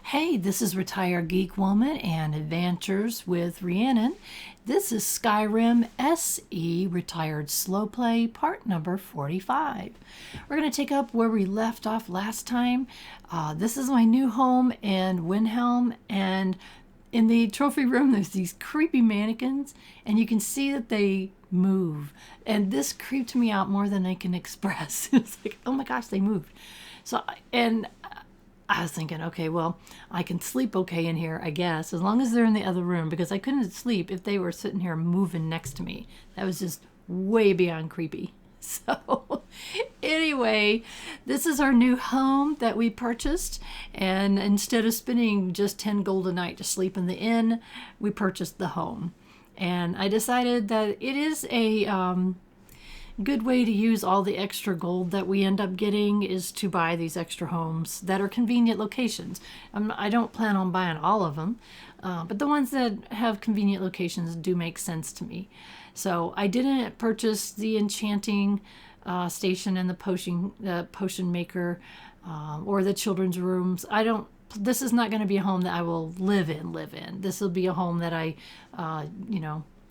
Hey, this is Retired Geek Woman and Adventures with Rhiannon. This is Skyrim SE Retired Slow Play, part number 45. We're going to take up where we left off last time. This is my new home in Windhelm, and in the trophy room there's these creepy mannequins, and you can see that they move. And this creeped me out more than I can express. It's like, oh my gosh, they moved. I was thinking, okay, well, I can sleep okay in here, I guess, as long as they're in the other room, because I couldn't sleep if they were sitting here moving next to me. That was just way beyond creepy. So anyway, this is our new home that we purchased, and instead of spending just 10 gold a night to sleep in the inn, we purchased the home. And I decided that it is a good way to use all the extra gold that we end up getting is to buy these extra homes that are convenient locations. I don't plan on buying all of them, but the ones that have convenient locations do make sense to me. So I didn't purchase the enchanting station and the potion maker or the children's rooms. This is not going to be a home that I will live in. This will be a home that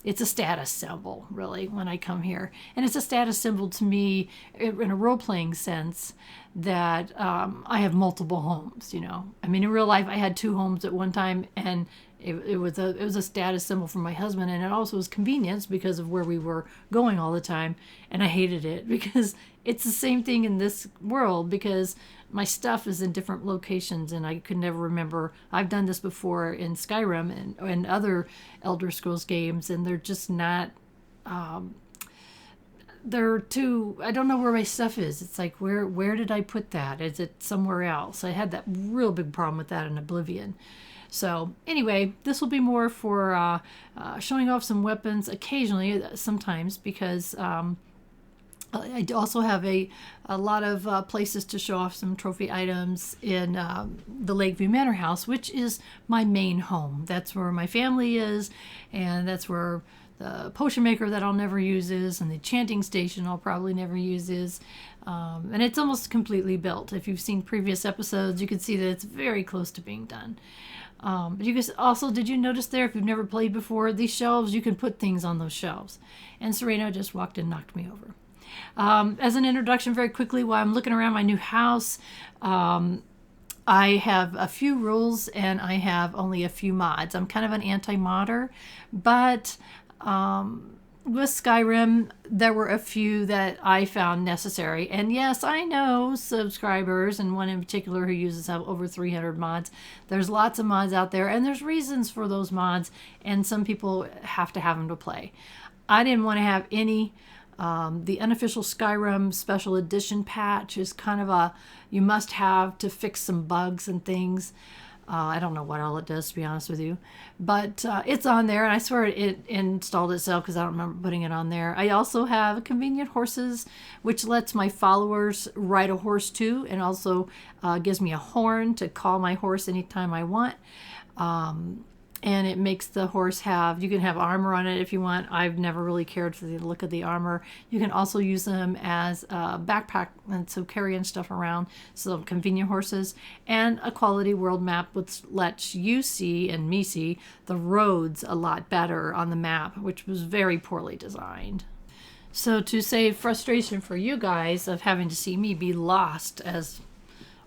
it's a status symbol, really, when I come here. And it's a status symbol to me in a role-playing sense that I have multiple homes, I mean, in real life, I had 2 homes at one time, and it was a status symbol for my husband, and it also was convenience because of where we were going all the time. And I hated it because it's the same thing in this world, because my stuff is in different locations and I could never remember. I've done this before in Skyrim and other Elder Scrolls games, and they're just not, I don't know where my stuff is. It's like, where did I put that? Is it somewhere else? I had that real big problem with that in Oblivion. So anyway, this will be more for showing off some weapons occasionally, sometimes, because I also have a lot of places to show off some trophy items in the Lakeview Manor House, which is my main home. That's where my family is, and that's where the potion maker that I'll never use is, and the chanting station I'll probably never use is. And it's almost completely built. If you've seen previous episodes, you can see that it's very close to being done. But you guys also, did you notice there, if you've never played before, these shelves, you can put things on those shelves. And Serena just walked in and knocked me over. As an introduction, very quickly, while I'm looking around my new house, I have a few rules and I have only a few mods. I'm kind of an anti-modder, but with Skyrim, there were a few that I found necessary. And yes, I know subscribers, and one in particular who uses over 300 mods. There's lots of mods out there, and there's reasons for those mods, and some people have to have them to play. I didn't want to have any. The Unofficial Skyrim Special Edition patch is kind of you must have to fix some bugs and things. I don't know what all it does, to be honest with you. But it's on there, and I swear it installed itself because I don't remember putting it on there. I also have convenient horses, which lets my followers ride a horse too, and also gives me a horn to call my horse anytime I want. And it makes the horse you can have armor on it if you want. I've never really cared for the look of the armor. You can also use them as a backpack, and so carrying stuff around. So convenient horses, and a quality world map which lets you see and me see the roads a lot better on the map, which was very poorly designed. So to save frustration for you guys of having to see me be lost as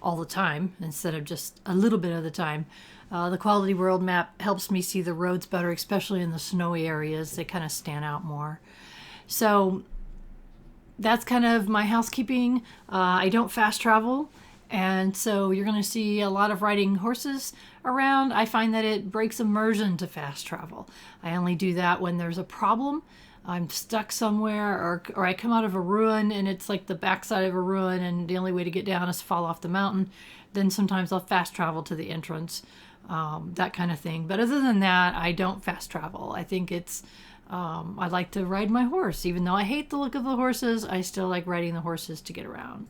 all the time instead of just a little bit of the time, the quality world map helps me see the roads better, especially in the snowy areas. They kind of stand out more. So that's kind of my housekeeping. I don't fast travel, and so you're going to see a lot of riding horses around. I find that it breaks immersion to fast travel. I only do that when there's a problem. I'm stuck somewhere, or I come out of a ruin and it's like the backside of a ruin and the only way to get down is to fall off the mountain. Then sometimes I'll fast travel to the entrance. That kind of thing. But other than that, I don't fast travel. I think I like to ride my horse. Even though I hate the look of the horses, I still like riding the horses to get around.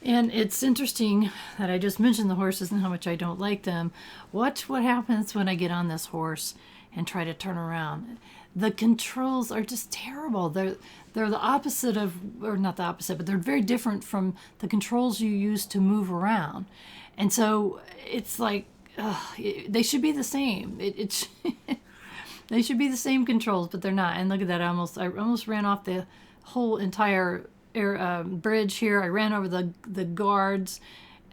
And it's interesting that I just mentioned the horses and how much I don't like them. What happens when I get on this horse and try to turn around? The controls are just terrible. They're the opposite of, or not the opposite, but they're very different from the controls you use to move around. And so it's like, they should be the same. They should be the same controls, but they're not. And look at that, I almost ran off the whole entire bridge here. I ran over the guards.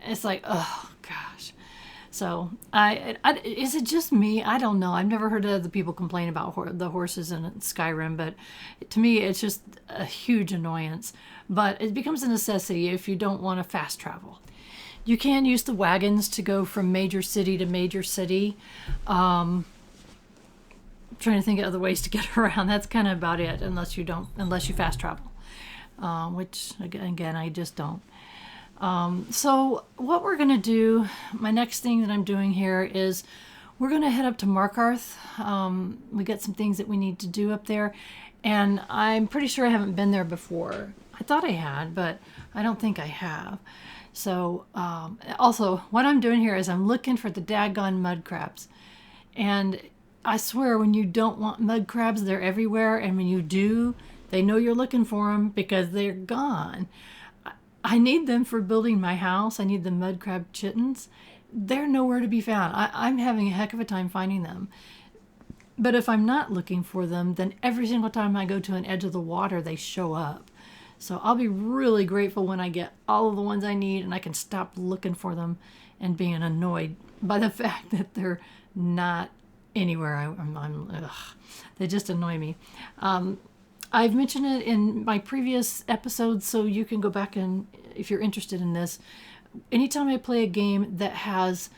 It's like, oh gosh. So is it just me? I don't know. I've never heard other people complain about the horses in Skyrim, but to me it's just a huge annoyance. But it becomes a necessity if you don't want to fast travel. You can use the wagons to go from major city to major city. Trying to think of other ways to get around. That's kind of about it, unless you fast travel, which again I just don't. So what we're gonna do, my next thing that I'm doing here is we're gonna head up to Markarth. We got some things that we need to do up there, and I'm pretty sure I haven't been there before. I thought I had, but I don't think I have. So also what I'm doing here is I'm looking for the daggone mud crabs, and I swear when you don't want mud crabs, they're everywhere, and when you do, they know you're looking for them because they're gone. I need them for building my house. I need the mud crab chittens. They're nowhere to be found. I'm having a heck of a time finding them. But if I'm not looking for them, then every single time I go to an edge of the water, they show up. So I'll be really grateful when I get all of the ones I need and I can stop looking for them and being annoyed by the fact that they're not anywhere. They just annoy me. I've mentioned it in my previous episodes, so you can go back and, if you're interested in this, anytime I play a game that has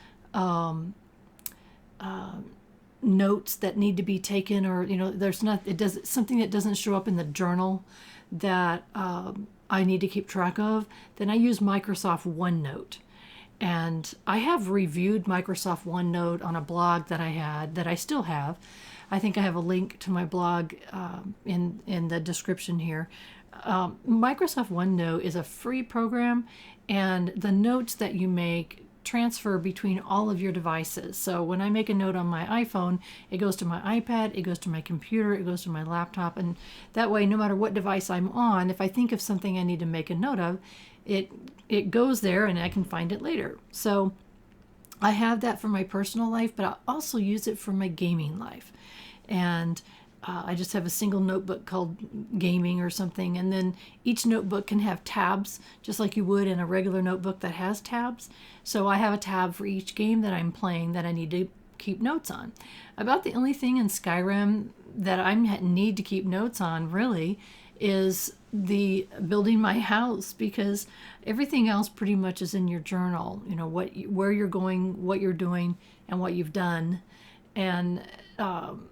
notes that need to be taken, or something that doesn't show up in the journal that I need to keep track of, then I use Microsoft OneNote. And I have reviewed Microsoft OneNote on a blog that I still have. I think I have a link to my blog in the description here. Microsoft OneNote is a free program, and the notes that you make transfer between all of your devices. So when I make a note on my iPhone, it goes to my iPad, it goes to my computer, it goes to my laptop, and that way, no matter what device I'm on, if I think of something I need to make a note of, it goes there and I can find it later. So I have that for my personal life, but I also use it for my gaming life. And I just have a single notebook called gaming or something, and then each notebook can have tabs just like you would in a regular notebook that has tabs. So I have a tab for each game that I'm playing that I need to keep notes on. About the only thing in Skyrim that I need to keep notes on really is the building my house, because everything else pretty much is in your journal. You know, where you're going, what you're doing, and what you've done. And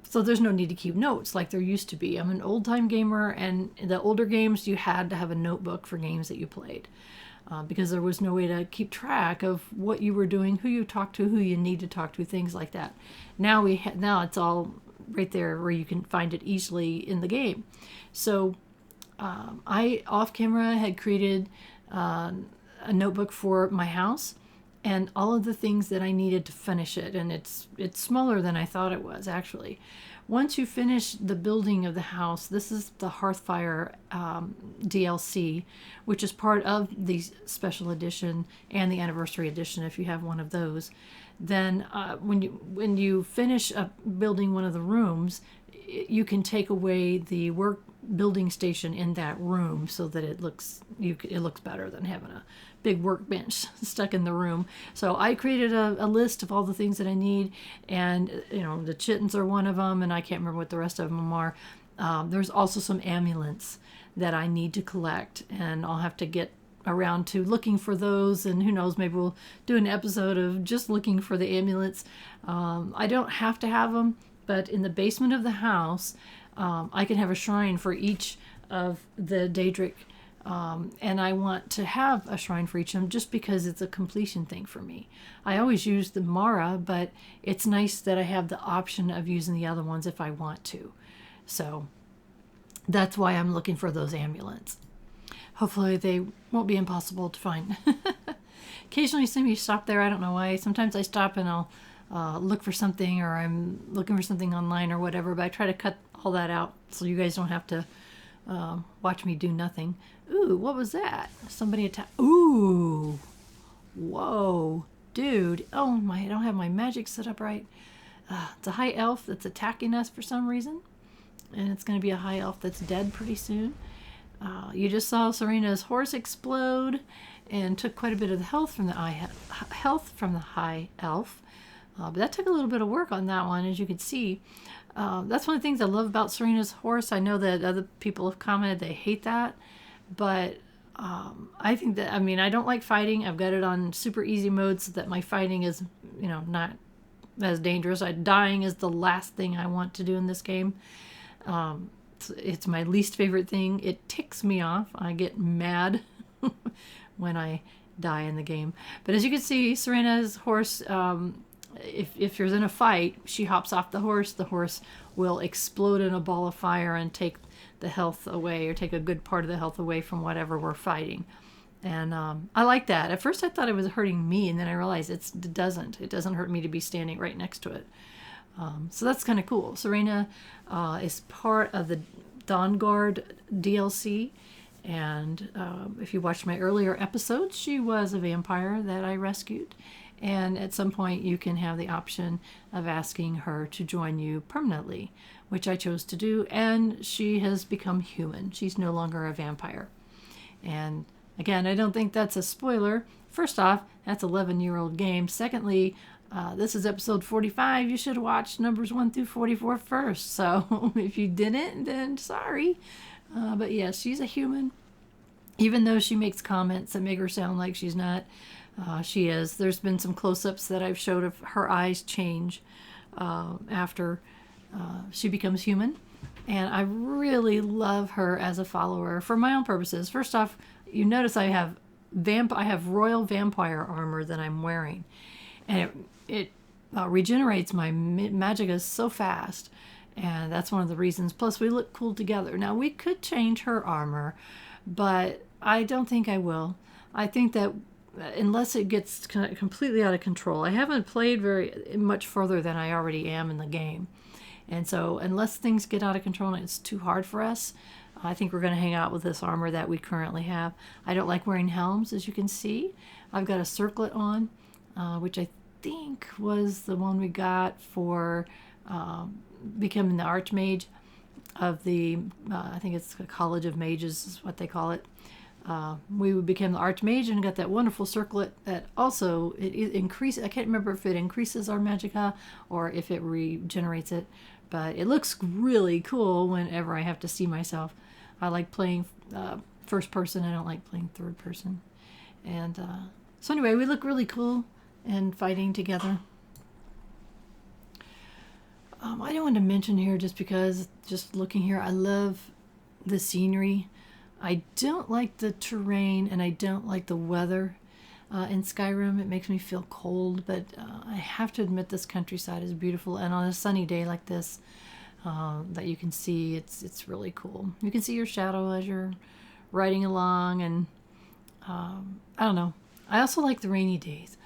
so there's no need to keep notes like there used to be. I'm an old-time gamer, and in the older games you had to have a notebook for games that you played, because there was no way to keep track of what you were doing, who you talked to, who you need to talk to, things like that. Now now it's all right there where you can find it easily in the game. So I off camera had created a notebook for my house and all of the things that I needed to finish it. And it's smaller than I thought it was, actually. Once you finish the building of the house, this is the Hearthfire DLC, which is part of the special edition and the anniversary edition if you have one of those. Then when you finish building one of the rooms, you can take away the work building station in that room so that it looks better than having a big workbench stuck in the room. So I created a list of all the things that I need, and the chittens are one of them, and I can't remember what the rest of them are. There's also some amulets that I need to collect, and I'll have to get around to looking for those, and who knows, maybe we'll do an episode of just looking for the amulets. I don't have to have them, but in the basement of the house, I can have a shrine for each of the Daedric, and I want to have a shrine for each of them just because it's a completion thing for me. I always use the Mara, but it's nice that I have the option of using the other ones if I want to. So that's why I'm looking for those amulets. Hopefully they won't be impossible to find. Occasionally you see me stop there. I don't know why. Sometimes I stop and I'll look for something, or I'm looking for something online or whatever, but I try to cut all that out so you guys don't have to watch me do nothing. Ooh, what was that? Somebody attacked. Ooh, whoa, dude. Oh my, I don't have my magic set up right. It's a high elf that's attacking us for some reason. And it's going to be a high elf that's dead pretty soon. You just saw Serena's horse explode and took quite a bit of the health from the high elf. But that took a little bit of work on that one, as you can see. That's one of the things I love about Serena's horse. I know that other people have commented they hate that, but I think that, I mean, I don't like fighting. I've got it on super easy mode so that my fighting is, not as dangerous. Dying is the last thing I want to do in this game. It's my least favorite thing. It ticks me off. I get mad when I die in the game. But as you can see, Serena's horse, if you're in a fight, she hops off the horse will explode in a ball of fire and take the health away, or take a good part of the health away from whatever we're fighting. And I like that. At first I thought it was hurting me, and then I realized it doesn't. It doesn't hurt me to be standing right next to it. So that's kind of cool. Serena is part of the Dawnguard DLC, and if you watched my earlier episodes, she was a vampire that I rescued. And at some point you can have the option of asking her to join you permanently, which I chose to do, and she has become human. She's no longer a vampire. And again, I don't think that's a spoiler. First off, that's an 11-year-old game. Secondly, this is episode 45. You should watch numbers 1 through 44 first. So if you didn't, then sorry. But yes, she's a human. Even though she makes comments that make her sound like she's not, she is. There's been some close-ups that I've showed of her eyes change after she becomes human. And I really love her as a follower for my own purposes. First off, you notice I have royal vampire armor that I'm wearing. And it regenerates my magicka so fast, and that's one of the reasons. Plus, we look cool together. Now, we could change her armor, but I don't think I will. I think that unless it gets completely out of control, I haven't played very much further than I already am in the game. And so unless things get out of control and it's too hard for us, I think we're going to hang out with this armor that we currently have. I don't like wearing helms, as you can see. I've got a circlet on, which I think was the one we got for becoming the Archmage of the, I think it's the College of Mages is what they call it. We became the Archmage and got that wonderful circlet that also, it increases, I can't remember if it increases our magicka or if it regenerates it, but it looks really cool whenever I have to see myself. I like playing first person, I don't like playing third person. And so anyway, we look really cool and fighting together. I don't want to mention here just because, just looking here, I love the scenery. I don't like the terrain and I don't like the weather in Skyrim. It makes me feel cold, but I have to admit this countryside is beautiful, and on a sunny day like this that you can see, it's really cool. You can see your shadow as you're riding along, and I don't know. I also like the rainy days.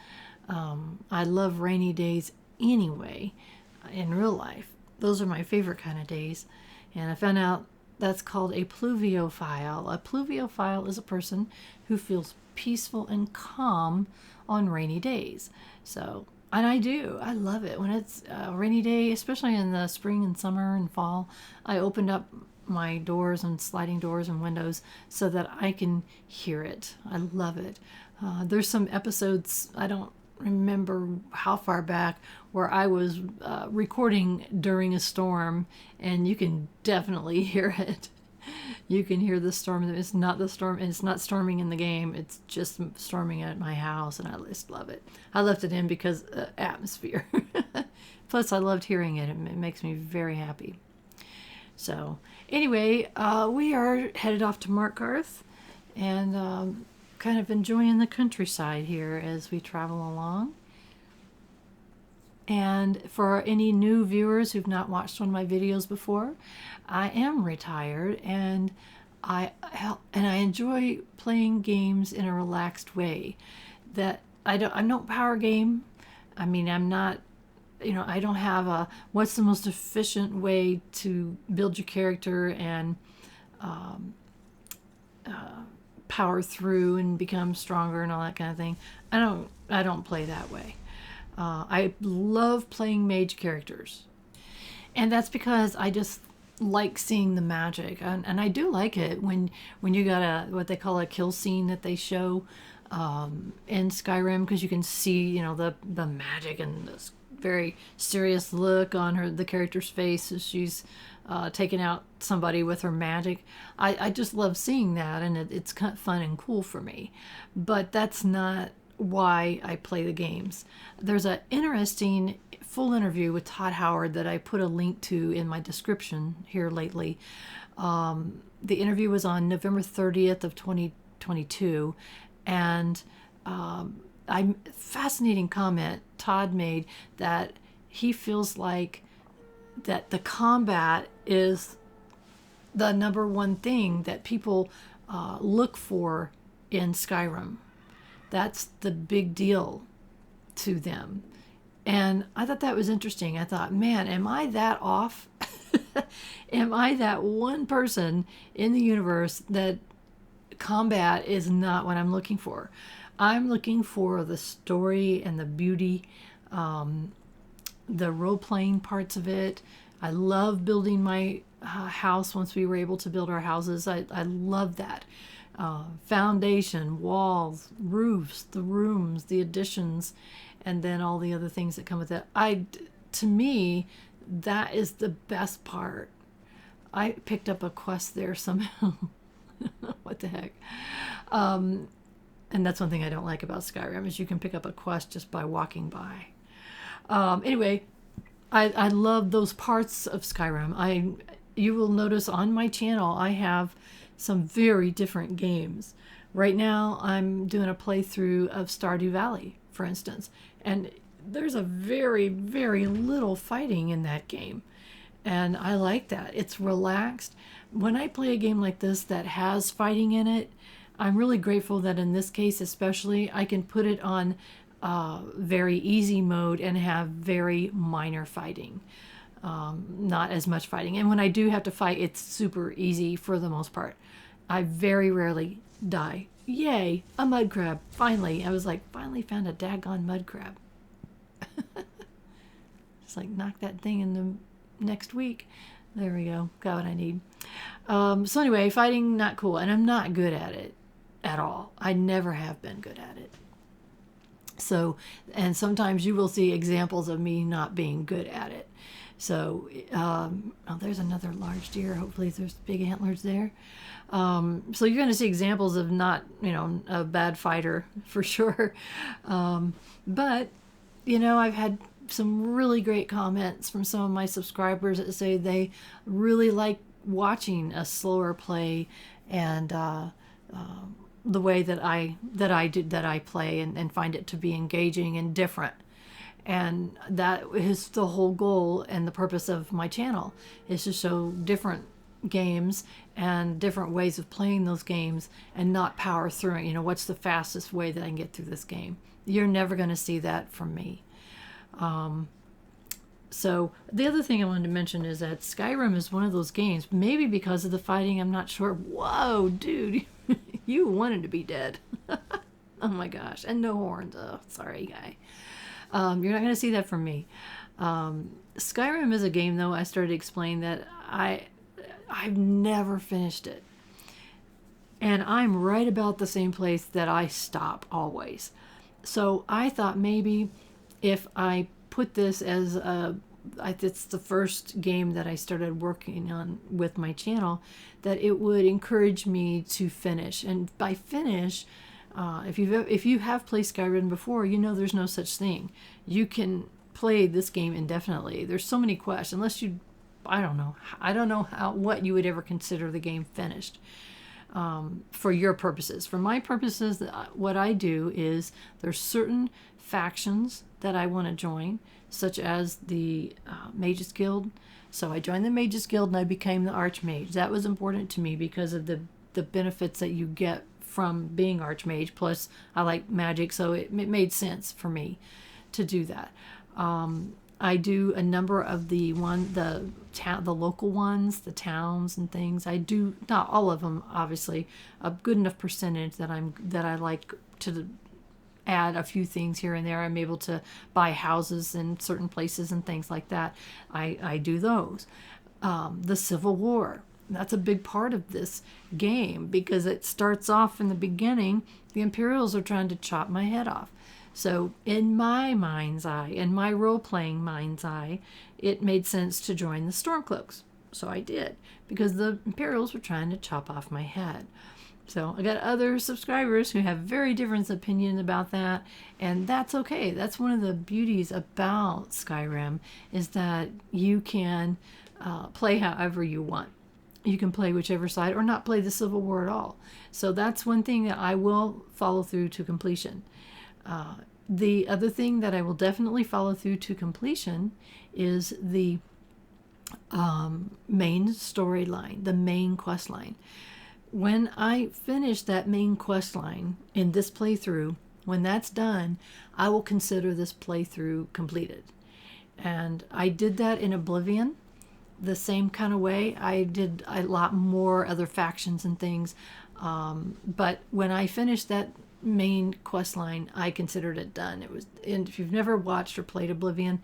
I love rainy days anyway in real life. Those are my favorite kind of days. And I found out that's called a pluviophile. A pluviophile is a person who feels peaceful and calm on rainy days. So, and I do. I love it. When it's a rainy day, especially in the spring and summer and fall, I opened up my doors and sliding doors and windows so that I can hear it. I love it. There's some episodes, I don't remember how far back, where I was recording during a storm, and you can definitely hear it. You can hear the storm. It's not the storm, and it's not storming in the game. It's just storming at my house, and I just love it. I left it in because atmosphere. Plus, I loved hearing it. It makes me very happy. So, anyway, we are headed off to Markarth, and kind of enjoying the countryside here as we travel along. And for any new viewers who've not watched one of my videos before, I am retired, and I enjoy playing games in a relaxed way. That I'm not power game. I mean, I'm not, I don't have a what's the most efficient way to build your character and power through and become stronger and all that kind of thing. I don't I don't play that way. I love playing mage characters. And that's because I just like seeing the magic. And I do like it when you got what they call a kill scene that they show in Skyrim, because you can see, the magic and this very serious look on the character's face as she's taking out somebody with her magic. I just love seeing that, and it's kind of fun and cool for me. But that's not why I play the games. There's an interesting full interview with Todd Howard that I put a link to in my description here lately. The interview was on November 30th of 2022, and fascinating comment Todd made, that he feels like that the combat is the number one thing that people look for in Skyrim. That's the big deal to them. And I thought that was interesting. I thought, man, am I that off? Am I that one person in the universe that combat is not what I'm looking for? I'm looking for the story and the beauty, the role-playing parts of it. I love building my house once we were able to build our houses. I love that. Foundation, walls, roofs, the rooms, the additions, and then all the other things that come with it. To me, that is the best part. I picked up a quest there somehow. What the heck? And that's one thing I don't like about Skyrim, is you can pick up a quest just by walking by. Anyway, I love those parts of Skyrim. You will notice on my channel I have some very different games. Right now I'm doing a playthrough of Stardew Valley, for instance, and there's a very, very little fighting in that game, and I like that. It's relaxed. When I play a game like this that has fighting in it, I'm really grateful that in this case especially I can put it on very easy mode and have very minor fighting. Not as much fighting. And when I do have to fight, it's super easy for the most part. I very rarely die. Yay, a mud crab. Finally. I was like, finally found a daggone mud crab. Just like knock that thing in the next week. There we go. Got what I need. So anyway, fighting, not cool. And I'm not good at it at all. I never have been good at it. So, and sometimes you will see examples of me not being good at it. So, there's another large deer. Hopefully there's big antlers there. So you're going to see examples of not, a bad fighter for sure. But, I've had some really great comments from some of my subscribers that say they really like watching a slower play, and the way that I play, and find it to be engaging and different. And that is the whole goal and the purpose of my channel, is to show different games and different ways of playing those games, and not power through it. What's the fastest way that I can get through this game? You're never going to see that from me. So the other thing I wanted to mention is that Skyrim is one of those games, maybe because of the fighting, I'm not sure. Whoa, dude, you wanted to be dead. Oh my gosh, and no horns. Oh, sorry, guy. You're not going to see that from me. Skyrim is a game, though, I started to explain that I've never finished it. And I'm right about the same place that I stop always. So I thought maybe if I put this as it's the first game that I started working on with my channel, that it would encourage me to finish. And by finish, if you have played Skyrim before, there's no such thing. You can play this game indefinitely. There's so many quests, unless I don't know what you would ever consider the game finished. For your purposes. For my purposes, what I do is there's certain factions that I want to join, such as the Mages Guild. So I joined the Mages Guild and I became the Archmage. That was important to me because of the benefits that you get from being Archmage. Plus, I like magic, so it made sense for me to do that. I do a number of the local ones, the towns and things. I do not all of them, obviously, a good enough percentage that I like to add a few things here and there. I'm able to buy houses in certain places and things like that. I do those. The Civil War. That's a big part of this game because it starts off in the beginning. The Imperials are trying to chop my head off. So in my mind's eye, in my role-playing mind's eye, it made sense to join the Stormcloaks. So I did, because the Imperials were trying to chop off my head. So I got other subscribers who have very different opinions about that, and that's okay. That's one of the beauties about Skyrim, is that you can play however you want. You can play whichever side or not play the Civil War at all. So that's one thing that I will follow through to completion. The other thing that I will definitely follow through to completion is the main storyline, the main quest line. When I finish that main quest line in this playthrough, when that's done, I will consider this playthrough completed. And I did that in Oblivion the same kind of way. I did a lot more other factions and things. But when I finished that main quest line, I considered it done. It was, and if you've never watched or played Oblivion,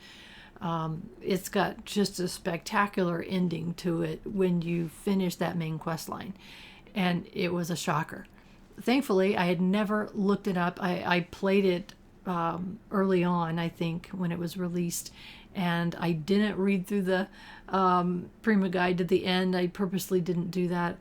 it's got just a spectacular ending to it when you finish that main quest line. And it was a shocker. Thankfully, I had never looked it up. I played it early on, I think, when it was released. And I didn't read through the Prima Guide to the end. I purposely didn't do that.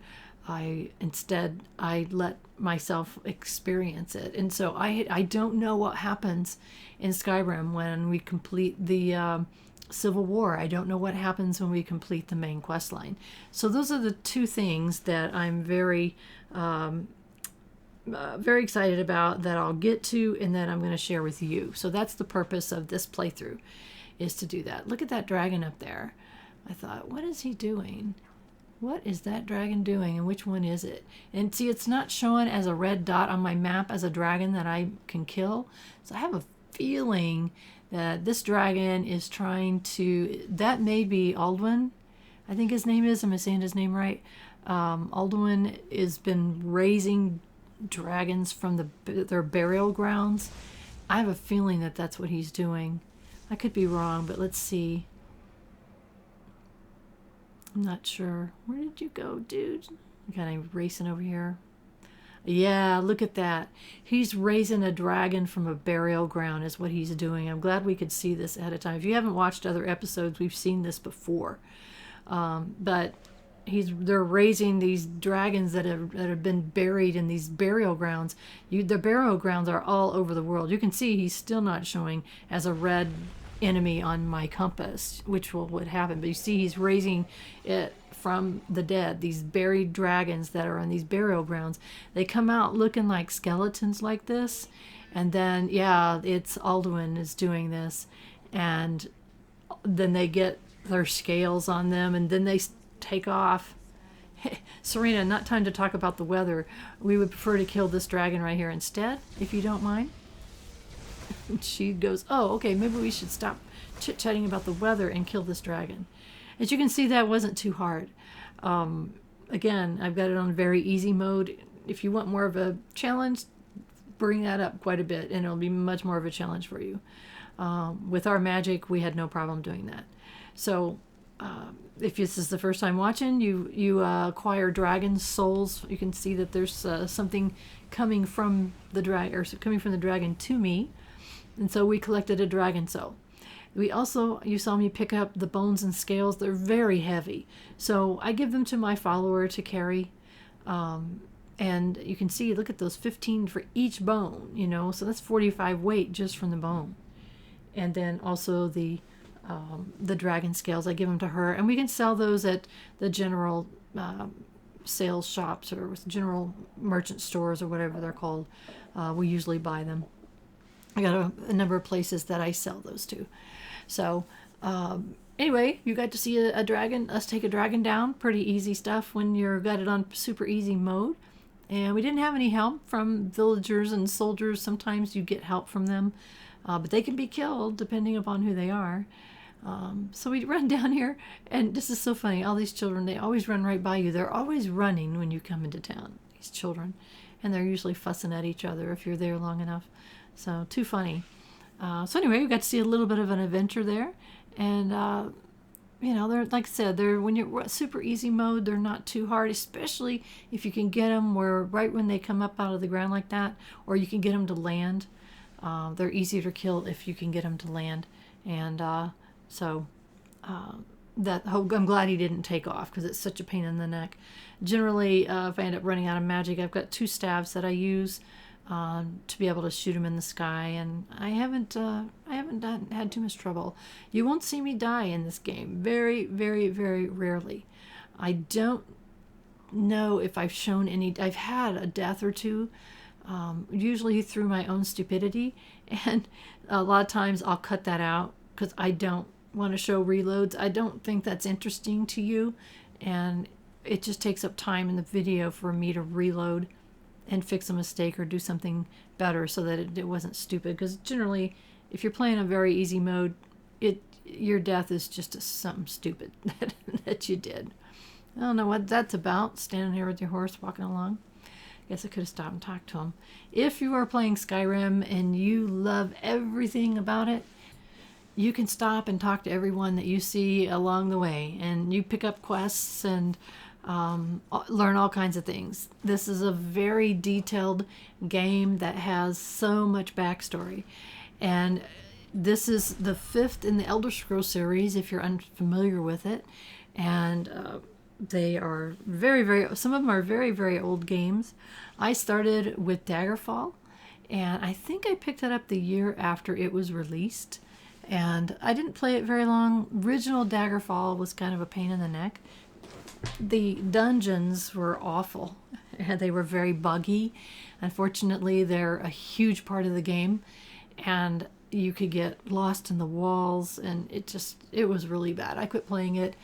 Instead, I let myself experience it. And so I don't know what happens in Skyrim when we complete the Civil War. I don't know what happens when we complete the main quest line. So those are the two things that I'm very excited about, that I'll get to and that I'm going to share with you. So that's the purpose of this playthrough, is to do that. Look at that dragon up there. I thought, what is he doing? What is that dragon doing, and which one is it? And see, it's not showing as a red dot on my map as a dragon that I can kill. So I have a feeling that this dragon is trying to, that may be Alduin, I think his name is. Am I saying his name right? Alduin has been raising dragons from their burial grounds. I have a feeling that that's what he's doing. I could be wrong, but let's see. I'm not sure. Where did you go, dude? Kind of racing over here. Yeah, look at that. He's raising a dragon from a burial ground is what he's doing. I'm glad we could see this ahead of time. If you haven't watched other episodes, we've seen this before. But they're raising these dragons that have been buried in these burial grounds. The burial grounds are all over the world. You can see he's still not showing as a red enemy on my compass, which would happen. But you see he's raising it from the dead, these buried dragons that are on these burial grounds. They come out looking like skeletons like this, and then it's Alduin is doing this, and then they get their scales on them, and then they take off. Hey, Serena, not time to talk about the weather. We would prefer to kill this dragon right here instead, if you don't mind. And she goes, oh, okay, maybe we should stop chit-chatting about the weather and kill this dragon. As you can see, that wasn't too hard. Again, I've got it on very easy mode. If you want more of a challenge, bring that up quite a bit, and it'll be much more of a challenge for you. With our magic, we had no problem doing that. So if this is the first time watching, you acquire dragon souls. You can see that there's something coming from the dragon to me, and so we collected a dragon soul. We also, you saw me pick up the bones and scales. They're very heavy, so I give them to my follower to carry. And you can see, look at those 15 for each bone, so that's 45 weight just from the bone. And then also the dragon scales, I give them to her, and we can sell those at the general sales shops or general merchant stores or whatever they're called. We usually buy them. I got a number of places that I sell those to. So anyway, you got to see us take a dragon down. Pretty easy stuff when you're got it on super easy mode. And we didn't have any help from villagers and soldiers. Sometimes you get help from them, but they can be killed depending upon who they are. So we run down here, and this is so funny. All these children, they always run right by you. They're always running when you come into town, these children. And they're usually fussing at each other if you're there long enough. So too funny. So anyway, we got to see a little bit of an adventure there, and they're, like I said, they're, when you're super easy mode, they're not too hard, especially if you can get them where right when they come up out of the ground like that, or you can get them to land. They're easier to kill if you can get them to land, and I'm glad he didn't take off because it's such a pain in the neck. Generally, if I end up running out of magic, I've got 2 staves that I use to be able to shoot them in the sky, and I haven't had too much trouble. You won't see me die in this game. Very, very, very rarely. I don't know if I've shown any. I've had a death or two, usually through my own stupidity, and a lot of times I'll cut that out because I don't want to show reloads. I don't think that's interesting to you, and it just takes up time in the video for me to reload and fix a mistake or do something better so that it wasn't stupid. Because generally, if you're playing a very easy mode, your death is just something stupid that you did. I don't know what that's about, standing here with your horse walking along. Guess I could have stopped and talked to him. If you are playing Skyrim and you love everything about it, you can stop and talk to everyone that you see along the way, and you pick up quests and learn all kinds of things. This is a very detailed game that has so much backstory, and this is the 5th in the Elder Scrolls series if you're unfamiliar with it, and they are very, very, some of them are very, very old games. I started with Daggerfall, and I think I picked it up the year after it was released, and I didn't play it very long. Original Daggerfall was kind of a pain in the neck. The dungeons were awful, and they were very buggy. Unfortunately, they're a huge part of the game, and you could get lost in the walls, and it was really bad. I quit playing it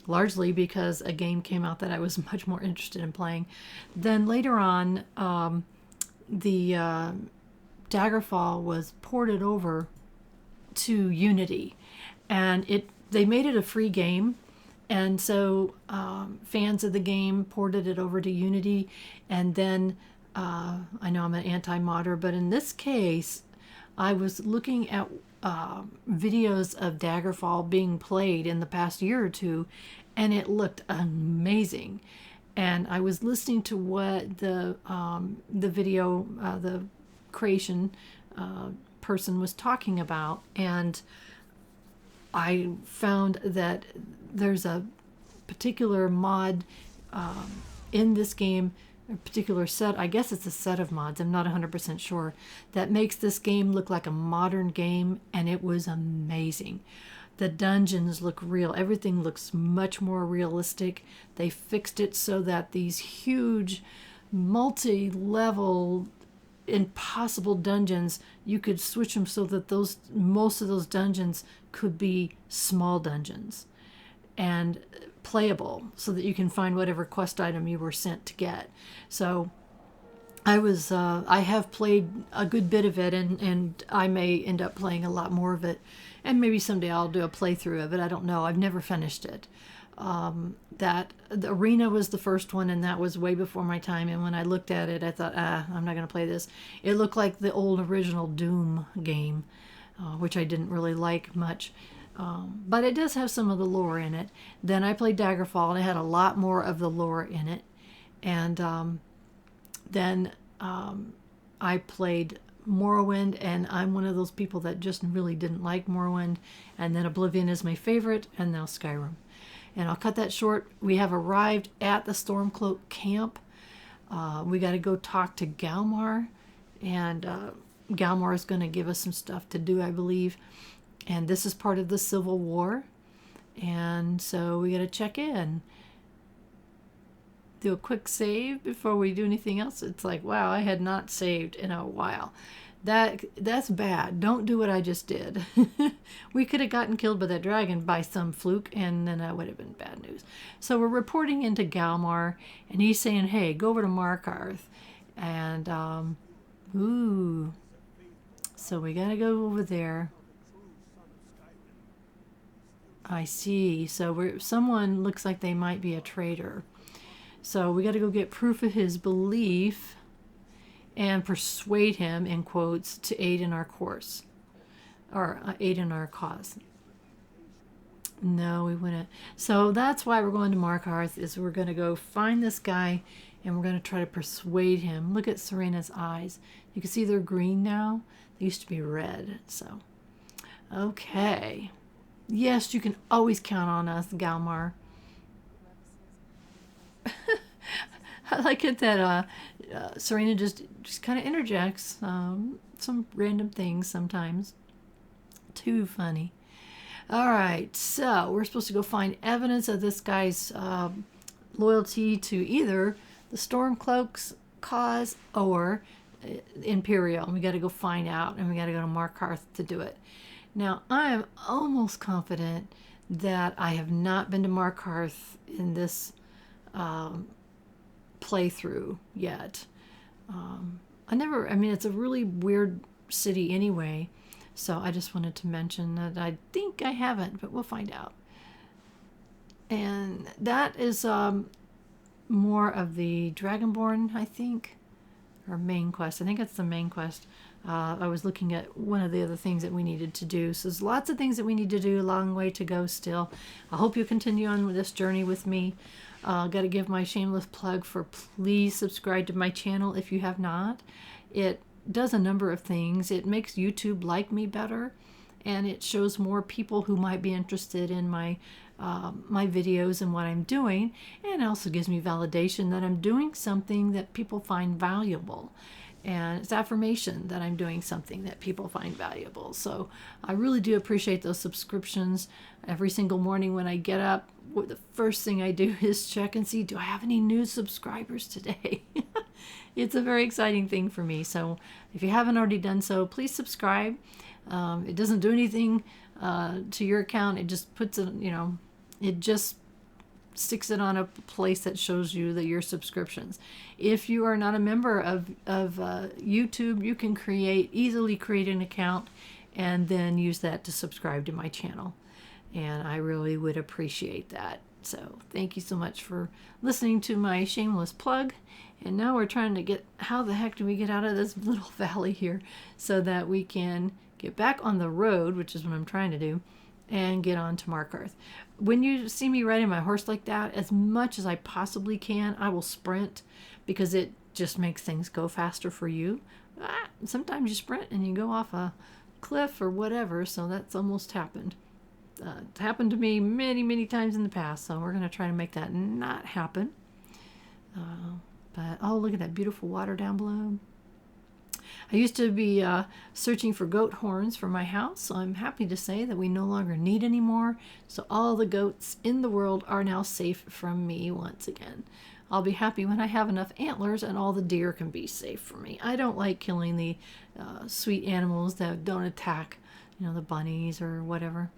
largely because a game came out that I was much more interested in playing. Then later on, the Daggerfall was ported over to Unity, and they made it a free game. And so fans of the game ported it over to Unity, and then I know I'm an anti-modder, but in this case, I was looking at videos of Daggerfall being played in the past year or two, and it looked amazing. And I was listening to what the video, the creation person was talking about, and I found that there's a particular mod in this game, a particular set, I guess it's a set of mods, I'm not 100% sure, that makes this game look like a modern game, and it was amazing. The dungeons look real. Everything looks much more realistic. They fixed it so that these huge, multi-level, impossible dungeons, you could switch them so that most of those dungeons could be small dungeons and playable, so that you can find whatever quest item you were sent to get. So I have played a good bit of it, and I may end up playing a lot more of it, and maybe someday I'll do a playthrough of it. I don't know. I've never finished it. The arena was the first one, and that was way before my time, and when I looked at it, I thought, I'm not going to play this. It looked like the old original Doom game, which I didn't really like much. But it does have some of the lore in it. Then I played Daggerfall, and it had a lot more of the lore in it. And then I played Morrowind, and I'm one of those people that just really didn't like Morrowind. And then Oblivion is my favorite, and now Skyrim. And I'll cut that short. We have arrived at the Stormcloak camp. We got to go talk to Galmar, and Galmar is going to give us some stuff to do, I believe. And this is part of the Civil War, and so we got to check in. Do a quick save before we do anything else. It's like, wow, I had not saved in a while. That's bad. Don't do what I just did. We could have gotten killed by that dragon by some fluke, and then that would have been bad news. So we're reporting into Galmar, and he's saying, hey, go over to Markarth. And, so we got to go over there. I see. So someone looks like they might be a traitor. So we got to go get proof of his belief and persuade him, in quotes, to aid in our course, or aid in our cause. No, we wouldn't. So that's why we're going to Markarth, is we're going to go find this guy, and we're going to try to persuade him. Look at Serena's eyes. You can see they're green now. They used to be red. So, okay. Yes, you can always count on us, Galmar. I like it that Serena just kind of interjects some random things sometimes. Too funny. All right, so we're supposed to go find evidence of this guy's loyalty to either the Stormcloak's cause or Imperial. We got to go find out, and we got to go to Markarth to do it. Now, I am almost confident that I have not been to Markarth in this playthrough yet. I mean, it's a really weird city anyway. So I just wanted to mention that I think I haven't, but we'll find out. And that is more of the Dragonborn, I think, or main quest. I think it's the main quest. I was looking at one of the other things that we needed to do. So there's lots of things that we need to do, a long way to go still. I hope you continue on with this journey with me. Got to give my shameless plug for please subscribe to my channel if you have not. It does a number of things. It makes YouTube like me better, and it shows more people who might be interested in my videos and what I'm doing, and it also gives me validation that I'm doing something that people find valuable, and it's affirmation that I'm doing something that people find valuable. So I really do appreciate those subscriptions. Every single morning when I get up, the first thing I do is check and see, do I have any new subscribers today? It's a very exciting thing for me. So if you haven't already done so, please subscribe. It doesn't do anything to your account. It just puts it, it just sticks it on a place that shows you that your subscriptions. If you are not a member of YouTube, you can easily create an account and then use that to subscribe to my channel. And I really would appreciate that. So thank you so much for listening to my shameless plug. And now we're trying to get, how the heck do we get out of this little valley here so that we can get back on the road, which is what I'm trying to do, and get on to Markarth. When you see me riding my horse like that, as much as I possibly can, I will sprint because it just makes things go faster for you. Sometimes you sprint and you go off a cliff or whatever, so that's almost happened. It's happened to me many, many times in the past, so we're going to try to make that not happen. But, oh, look at that beautiful water down below. I used to be searching for goat horns for my house, so I'm happy to say that we no longer need any more. So all the goats in the world are now safe from me once again. I'll be happy when I have enough antlers and all the deer can be safe from me. I don't like killing the sweet animals that don't attack, the bunnies or whatever.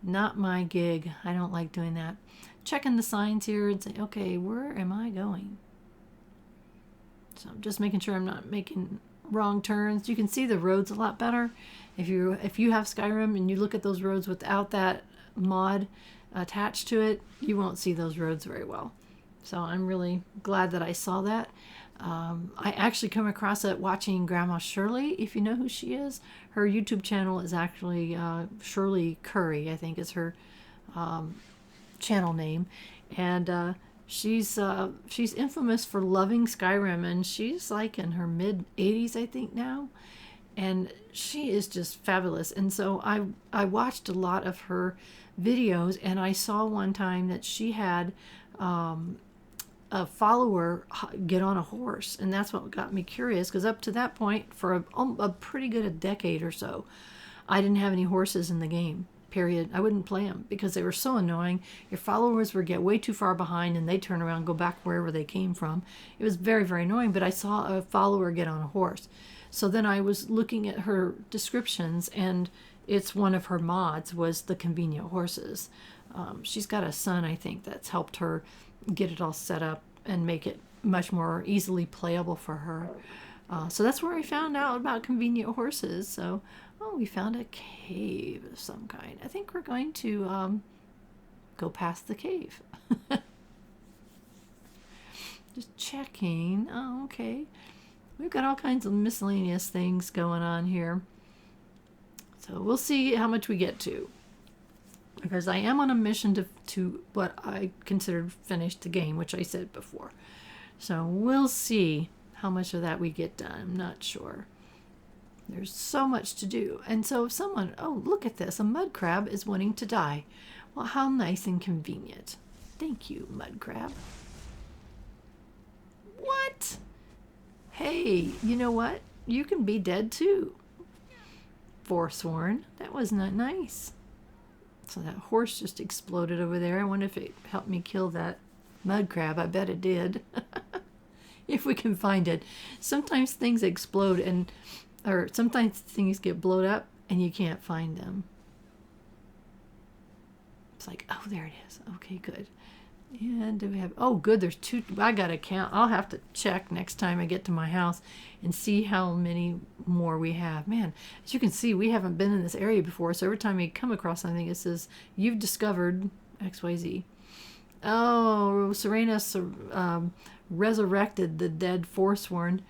Not my gig. I don't like doing that. Checking the signs here and say, okay, where am I going? So I'm just making sure I'm not making wrong turns. You can see the roads a lot better. If you have Skyrim and you look at those roads without that mod attached to it, you won't see those roads very well. So I'm really glad that I saw that. I actually come across it watching Grandma Shirley, if you know who she is. Her YouTube channel is actually Shirley Curry, I think is her channel name. And she's infamous for loving Skyrim, and she's like in her mid-80s, I think, now. And she is just fabulous. And so I watched a lot of her videos, and I saw one time that she had a follower get on a horse, and that's what got me curious, because up to that point, for a pretty good a decade or so, I didn't have any horses in the game, period. I wouldn't play them because they were so annoying. Your followers would get way too far behind and they turn around and go back wherever they came from. It was very, very annoying, but I saw a follower get on a horse. So then I was looking at her descriptions, and it's one of her mods was the convenient horses. She's got a son, I think, that's helped her get it all set up and make it much more easily playable for her. So that's where I found out about convenient horses. So, we found a cave of some kind. I think we're going to go past the cave. Just checking. Oh, okay. we've got all kinds of miscellaneous things going on here. So we'll see how much we get to. Because I am on a mission to what I considered finish the game, which I said before. So we'll see how much of that we get done. I'm not sure. There's so much to do. And so if someone, oh, look at this. A mud crab is wanting to die. Well, how nice and convenient. Thank you, mud crab. What? Hey, you know what? You can be dead too. Forsworn. That was not nice. So that horse just exploded over there. I wonder if it helped me kill that mud crab. I bet it did. If we can find it. Sometimes things explode or sometimes things get blown up and you can't find them. It's like, oh, there it is. Okay, good. And do we have, oh, good, there's 2. I got to count. I'll have to check next time I get to my house and see how many more we have. Man, as you can see, we haven't been in this area before, so every time we come across something, it says, you've discovered XYZ. Oh, Serena resurrected the dead Forsworn.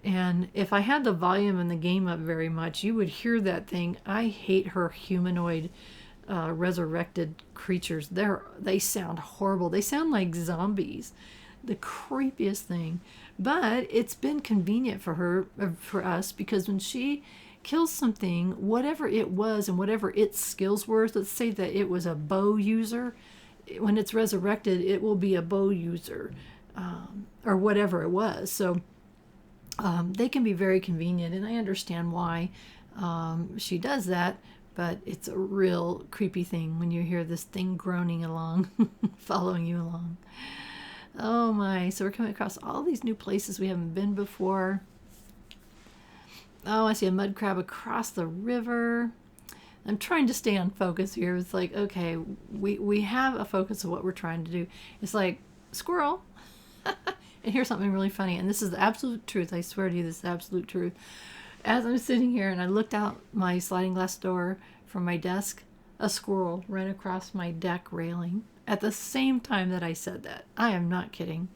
And if I had the volume in the game up very much, you would hear that thing. I hate her humanoid resurrected creatures. They sound horrible. They sound like zombies. The creepiest thing. But it's been convenient for us, because when she kills something, whatever it was and whatever its skills were, let's say that it was a bow user, when it's resurrected, it will be a bow user, or whatever it was. So they can be very convenient, and I understand why she does that. But it's a real creepy thing when you hear this thing groaning along, following you along. Oh my, so we're coming across all these new places we haven't been before. Oh, I see a mud crab across the river. I'm trying to stay on focus here. It's like, okay, we have a focus of what we're trying to do. It's like, squirrel. And here's something really funny, and this is the absolute truth. I swear to you, this is the absolute truth. As I'm sitting here and I looked out my sliding glass door from my desk, a squirrel ran across my deck railing at the same time that I said that. I am not kidding.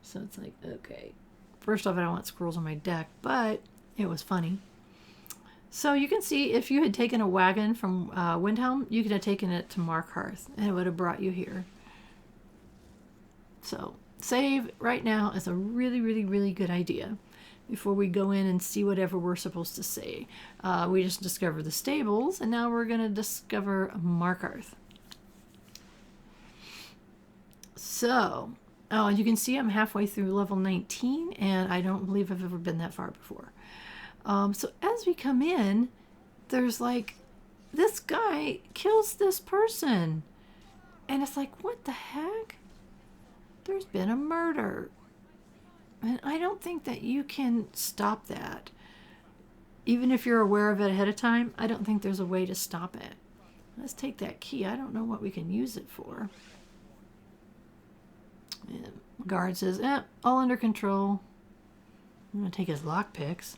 So it's like, okay. First off, I don't want squirrels on my deck, but it was funny. So you can see if you had taken a wagon from Windhelm, you could have taken it to Markarth and it would have brought you here. So save right now is a really, really, really good idea. Before we go in and see whatever we're supposed to say. We just discovered the stables, and now we're going to discover Markarth. So, oh, you can see I'm halfway through level 19, and I don't believe I've ever been that far before. So as we come in, there's like, this guy kills this person. And it's like, what the heck? There's been a murder. And I don't think that you can stop that. Even if you're aware of it ahead of time, I don't think there's a way to stop it. Let's take that key. I don't know what we can use it for. And guard says, all under control. I'm going to take his lockpicks.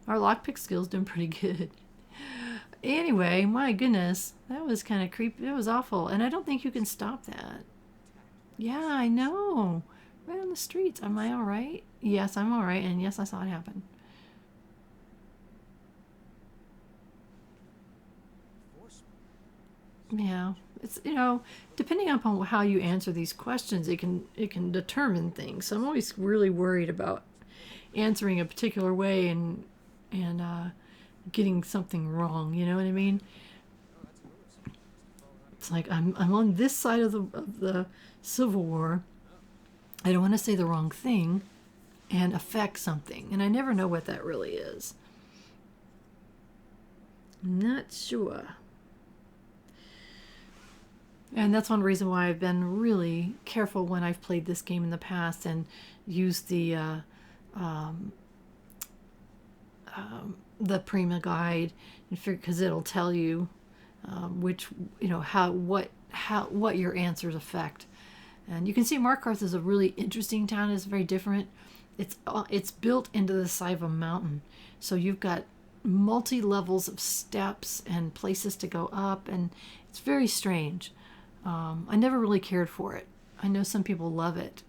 Our lockpick skill's doing pretty good. Anyway, my goodness, that was kind of creepy. It was awful. And I don't think you can stop that. Yeah, I know. Right on the streets. Am I all right? Yes, I'm all right. And yes, I saw it happen. Yeah, it's, you know, depending upon how you answer these questions, it can determine things. So I'm always really worried about answering a particular way and getting something wrong. You know what I mean? It's like I'm on this side of the Civil War. I don't want to say the wrong thing and affect something. And I never know what that really is. Not sure. And that's one reason why I've been really careful when I've played this game in the past and used the Prima guide, because it'll tell you which, you know, what your answers affect. And you can see Markarth is a really interesting town. It's very different. It's built into the side of a mountain. So you've got multi-levels of steps and places to go up. And it's very strange. I never really cared for it. I know some people love it.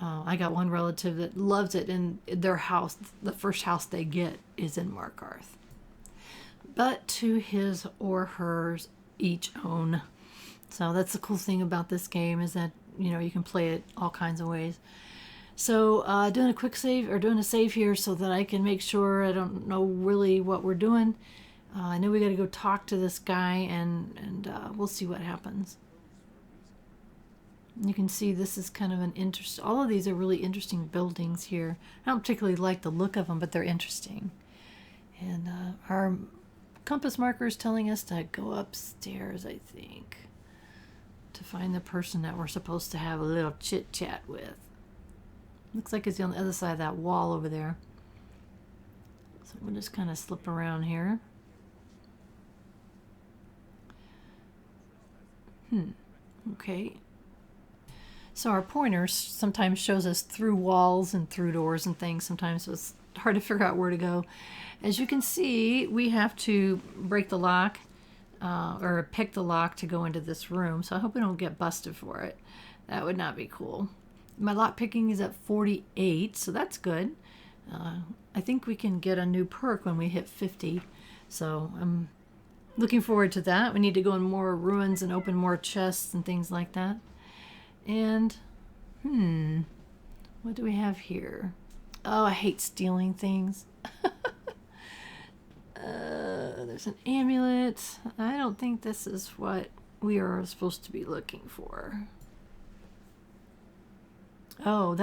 I got one relative that loves it, and their house, the first house they get, is in Markarth. But to his or hers each own. So that's the cool thing about this game, is that you can play it all kinds of ways. So doing a quick save, or doing a save here so that I can make sure. I don't know really what we're doing. I know we got to go talk to this guy, and we'll see what happens. You can see this is kind of an interest. All of these are really interesting buildings here. I don't particularly like the look of them, but they're interesting. And our compass marker is telling us to go upstairs, I think, to find the person that we're supposed to have a little chit chat with. Looks like it's on the other side of that wall over there. So we'll just kind of slip around here. Okay. So our pointer sometimes shows us through walls and through doors and things. Sometimes it's hard to figure out where to go. As you can see, we have to break the lock or pick the lock to go into this room. So I hope we don't get busted for it. That would not be cool. My lock picking is at 48, so that's good. I think we can get a new perk when we hit 50. So I'm looking forward to that. We need to go in more ruins and open more chests and things like that. And, what do we have here? Oh, I hate stealing things. There's an amulet. I don't think this is what we are supposed to be looking for. Oh,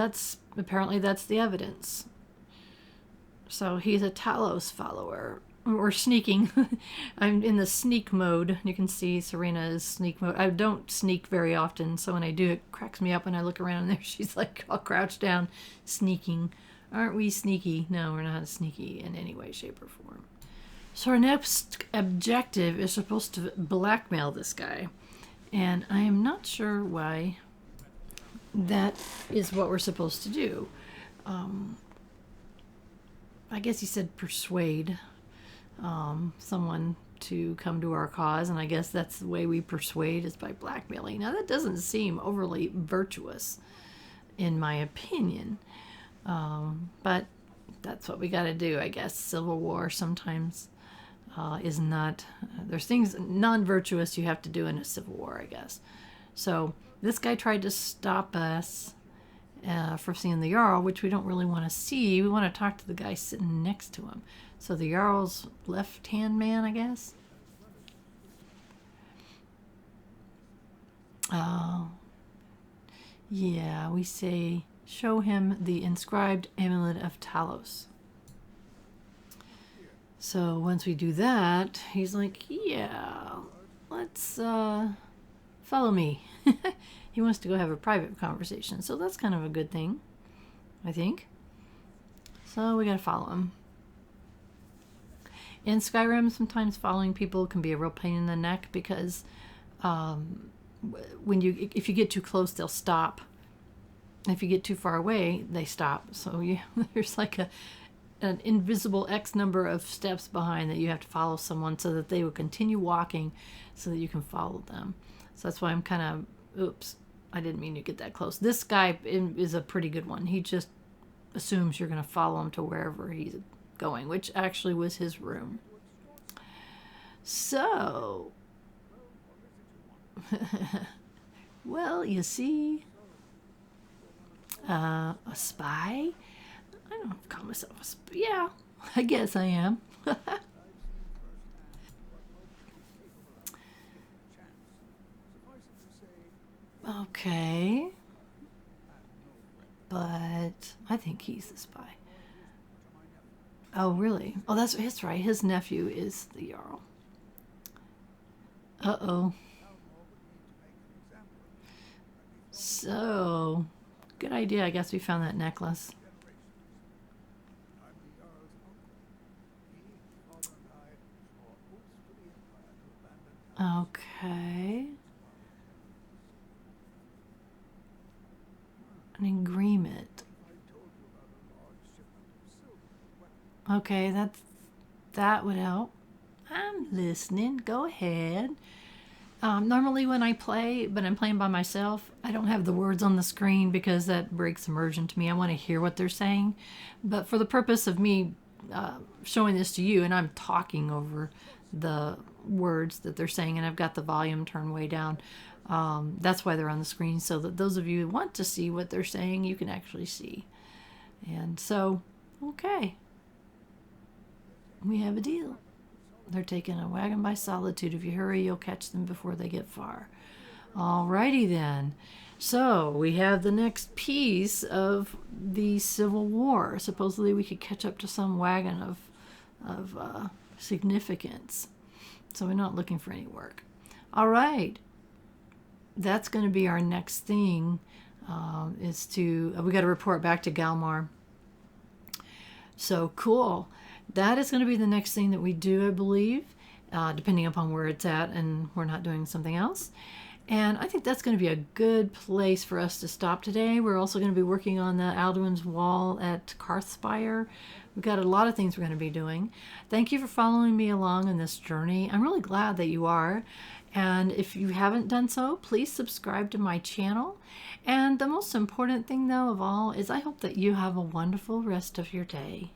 apparently that's the evidence. So he's a Talos follower. Or sneaking. I'm in the sneak mode. You can see Serena is sneak mode. I don't sneak very often, so when I do, it cracks me up when I look around and there she's like all crouched down, sneaking. Aren't we sneaky? No, we're not sneaky in any way, shape, or form. So our next objective is supposed to blackmail this guy. And I am not sure why that is what we're supposed to do. I guess he said persuade someone to come to our cause, and I guess that's the way we persuade, is by blackmailing. Now that doesn't seem overly virtuous in my opinion, but that's what we got to do, I guess. Civil war sometimes is not, there's things non-virtuous you have to do in a civil war, I guess. So this guy tried to stop us from seeing the Jarl, which we don't really want to see. We want to talk to the guy sitting next to him. So the Jarl's left-hand man, I guess. Yeah, we say, show him the inscribed amulet of Talos. So once we do that, he's like, yeah, let's follow me. He wants to go have a private conversation. So that's kind of a good thing, I think. So we gotta follow him. In Skyrim, sometimes following people can be a real pain in the neck, because if you get too close, they'll stop. If you get too far away, they stop. So there's like an invisible X number of steps behind that you have to follow someone, so that they will continue walking, so that you can follow them. So that's why I'm kind of, oops, I didn't mean to get that close. This guy is a pretty good one. He just assumes you're going to follow him to wherever he's going, which actually was his room. So, well, you see, a spy? I don't call myself a spy. Yeah, I guess I am. Okay. But I think he's the spy. Oh, really? Oh, that's right. His nephew is the Jarl. Uh-oh. So, good idea. I guess we found that necklace. Okay. An agreement. Okay, that would help. I'm listening. Go ahead. Normally when I play, but I'm playing by myself, I don't have the words on the screen because that breaks immersion to me. I want to hear what they're saying. But for the purpose of me showing this to you, and I'm talking over the words that they're saying, and I've got the volume turned way down, that's why they're on the screen, so that those of you who want to see what they're saying, you can actually see. And so, okay. We have a deal. They're taking a wagon by solitude. If you hurry, you'll catch them before they get far. Alrighty then. So we have the next piece of the Civil War. Supposedly we could catch up to some wagon of significance. So we're not looking for any work. All right. That's going to be our next thing. We got to report back to Galmar. So cool. That is going to be the next thing that we do, I believe, depending upon where it's at and we're not doing something else. And I think that's going to be a good place for us to stop today. We're also going to be working on the Alduin's wall at Karthspire. We've got a lot of things we're going to be doing. Thank you for following me along in this journey. I'm really glad that you are. And if you haven't done so, please subscribe to my channel. And the most important thing, though, of all is I hope that you have a wonderful rest of your day.